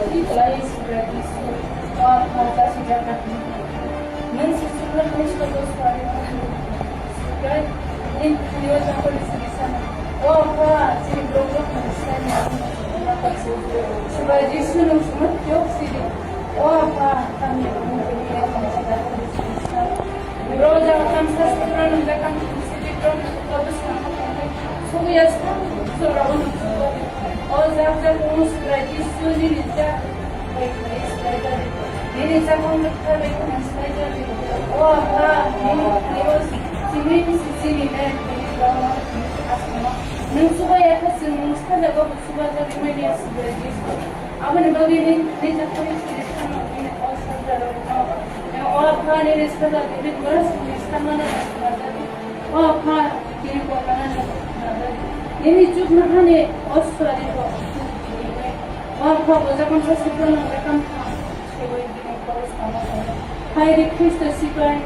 Lain seperti itu, wah mata sejak kaki, mensusulkan Kristus sekali. Kan, ini dia sampai di sana. Wah, apa sih blok-blok misalnya, apa sih? Sebagai sunu semut jauh sih. Wah, apa kami mungkin dia masih datang di sana. Roja akan sesuatu yang akan sedikit terus sama kami. Sudah sekarang, seorang oh, zat-zat umum sebagai sunu tidak. Ini saya mau berkata saja. Oh, ini sini sini supaya kesenangan sekali kalau supaya media sebagai apa nih begini ini jadi ini asal dalam yang orang ini sekarang ini beras sekarang apa ini bukan ini juga hanya asal itu apa bukan sesuatu yang akan Hari Kristus siapa yang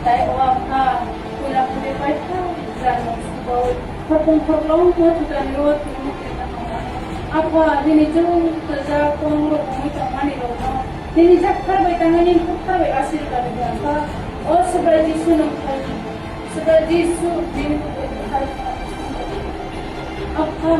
tayo apa pula pula baca jangan sebab perpung-perpung tu terlihat apa ini jauh terjadi pengurus macam ni loh ini jakar baik tangan ini kita baik asal dari apa oh sebagai sunu sebagai sunu ini apa